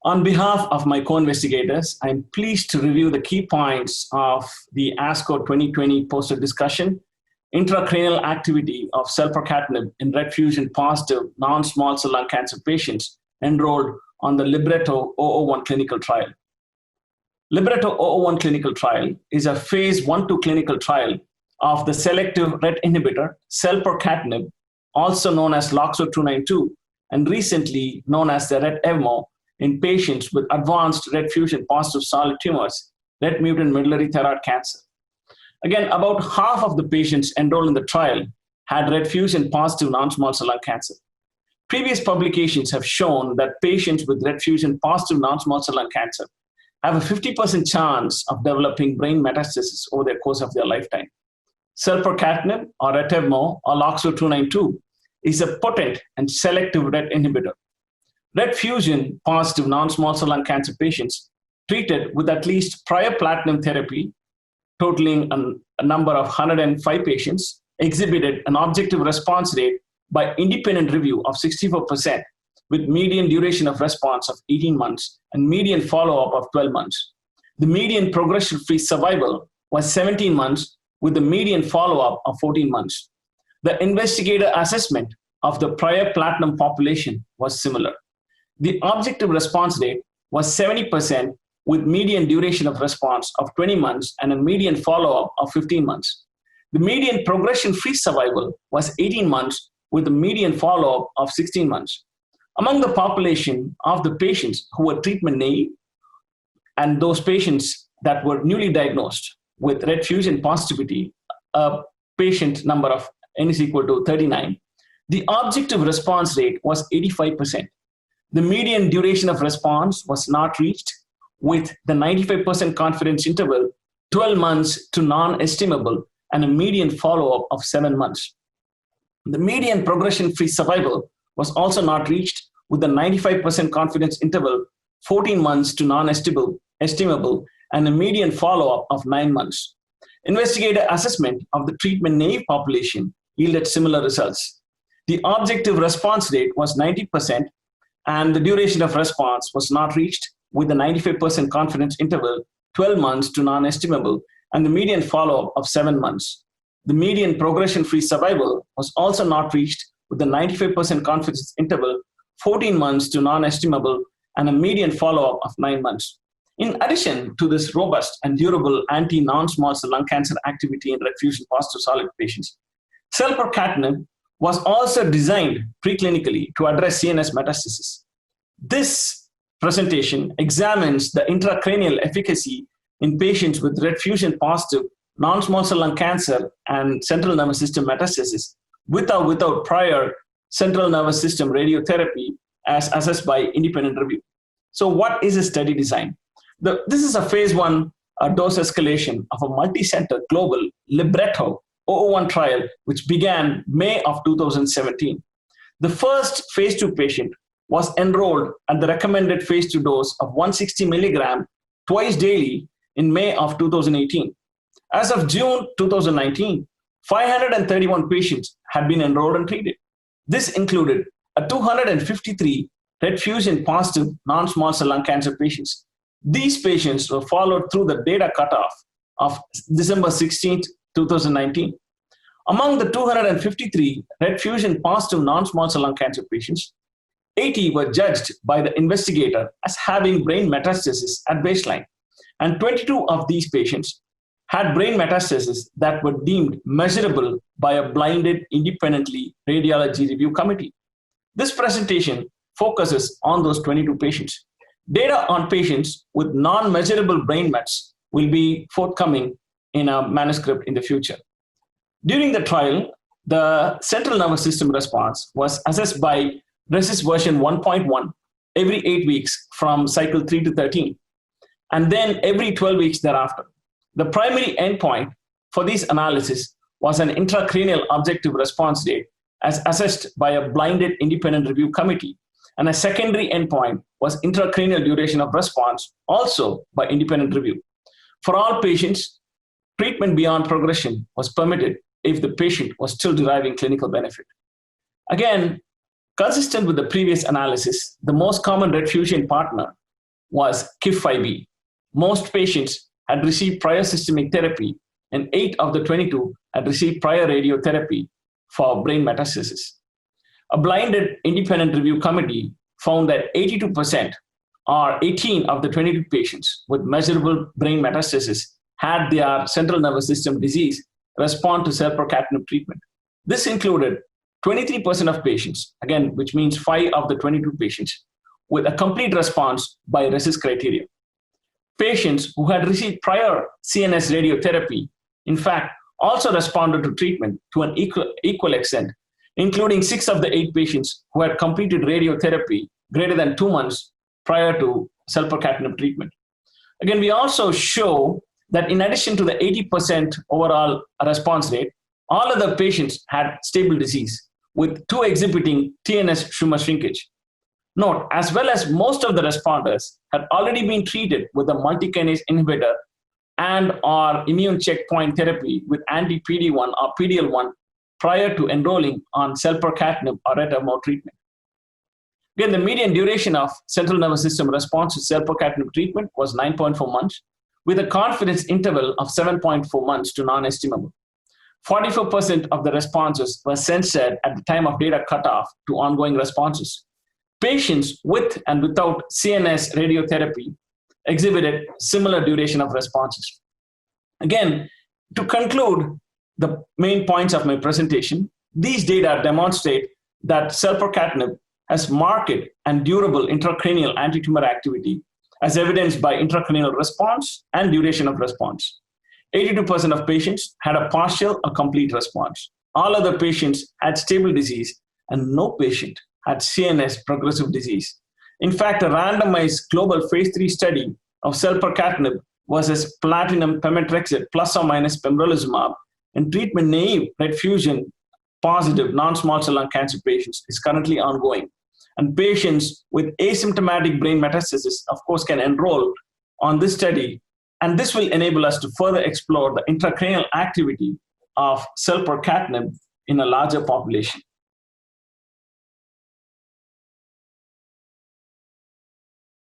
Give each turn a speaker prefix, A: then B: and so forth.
A: On behalf of my co-investigators, I'm pleased to review the key points of the ASCO 2020 poster discussion, intracranial activity of selpercatinib in RET fusion positive non-small cell lung cancer patients enrolled on the Libretto 001 clinical trial. Libretto 001 clinical trial is a phase 1-2 clinical trial of the selective RET inhibitor selpercatinib, also known as LOXO-292, and recently known as the RET-EVMO, in patients with advanced RET fusion positive solid tumors, RET mutant medullary thyroid cancer. Again, about half of the patients enrolled in the trial had RET fusion positive non-small cell lung cancer. Previous publications have shown that patients with RET fusion positive non-small cell lung cancer have a 50% chance of developing brain metastasis over the course of their lifetime. Selpercatinib, or RET-EVMO, or LOXO-292, is a potent and selective RET inhibitor. RET fusion positive non-small cell lung cancer patients treated with at least prior platinum therapy, totaling a number of 105 patients, exhibited an objective response rate by independent review of 64%, with median duration of response of 18 months and median follow-up of 12 months. The median progression-free survival was 17 months, with the median follow-up of 14 months. The investigator assessment of the prior platinum population was similar. The objective response rate was 70%, with median duration of response of 20 months and a median follow-up of 15 months. The median progression-free survival was 18 months, with a median follow-up of 16 months. Among the population of the patients who were treatment naive and those patients that were newly diagnosed with RET fusion positivity, a patient number of n is equal to 39, the objective response rate was 85%. The median duration of response was not reached, with the 95% confidence interval 12 months to non-estimable and a median follow-up of 7 months. The median progression-free survival was also not reached, with the 95% confidence interval 14 months to non-estimable and a median follow-up of 9 months. Investigator assessment of the treatment-naive population yielded similar results. The objective response rate was 90%, and the duration of response was not reached, with the 95% confidence interval 12 months to non-estimable and the median follow-up of 7 months. The median progression-free survival was also not reached, with the 95% confidence interval 14 months to non-estimable and a median follow-up of 9 months. In addition to this robust and durable anti-non-small cell lung cancer activity in RET fusion positive solid patients, selpercatinib was also designed preclinically to address CNS metastasis. This presentation examines the intracranial efficacy in patients with RET fusion positive non-small cell lung cancer and central nervous system metastasis with or without prior central nervous system radiotherapy as assessed by independent review. So what is a study design? This is a phase 1 dose escalation of a multi-center global Libretto 001 trial, which began May of 2017. The first phase 2 patient was enrolled at the recommended phase 2 dose of 160 milligram twice daily in May of 2018. As of June 2019, 531 patients had been enrolled and treated. This included 253 RET fusion positive non-small cell lung cancer patients. These patients were followed through the data cutoff of December 16, 2019. Among the 253 RET fusion positive non-small cell lung cancer patients, 80 were judged by the investigator as having brain metastasis at baseline, and 22 of these patients had brain metastasis that were deemed measurable by a blinded independently radiology review committee. This presentation focuses on those 22 patients. Data on patients with non-measurable brain mets will be forthcoming in a manuscript in the future. During the trial, the central nervous system response was assessed by RECIST version 1.1 every 8 weeks from cycle 3 to 13, and then every 12 weeks thereafter. The primary endpoint for this analysis was an intracranial objective response rate as assessed by a blinded independent review committee, and a secondary endpoint was intracranial duration of response, also by independent review. For all patients, treatment beyond progression was permitted if the patient was still deriving clinical benefit. Again, consistent with the previous analysis, the most common RET fusion partner was KIF5B. Most patients had received prior systemic therapy, and 8 of the 22 had received prior radiotherapy for brain metastasis. A blinded independent review committee found that 82% or 18 of the 22 patients with measurable brain metastasis had their central nervous system disease respond to selpercatinib treatment. This included 23% of patients, again, which means 5 of the 22 patients, with a complete response by RECIST criteria. Patients who had received prior CNS radiotherapy, in fact, also responded to treatment to an equal extent, including 6 of the 8 patients who had completed radiotherapy greater than 2 months prior to selpercatinib treatment. Again, we also show that in addition to the 80% overall response rate, all of the patients had stable disease, with 2 exhibiting TNS tumor shrinkage. Note, as well as most of the responders had already been treated with a multikinase inhibitor and or immune checkpoint therapy with anti-PD-1 or PD-L1 prior to enrolling on selpercatinib or retabumab treatment. Again, the median duration of central nervous system response to selpercatinib treatment was 9.4 months, with a confidence interval of 7.4 months to non-estimable. 44% of the responses were censored at the time of data cutoff to ongoing responses. Patients with and without CNS radiotherapy exhibited similar duration of responses. Again, to conclude the main points of my presentation, these data demonstrate that selpercatinib has marked and durable intracranial antitumor activity as evidenced by intracranial response and duration of response. 82% of patients had a partial or complete response. All other patients had stable disease, and no patient had CNS progressive disease. In fact, a randomized global phase 3 study of selpercatinib versus platinum pemetrexed plus or minus pembrolizumab in treatment-naive RET fusion positive non-small cell lung cancer patients is currently ongoing. And patients with asymptomatic brain metastasis, of course, can enroll on this study. And this will enable us to further explore the intracranial activity of selpercatinib in a larger population.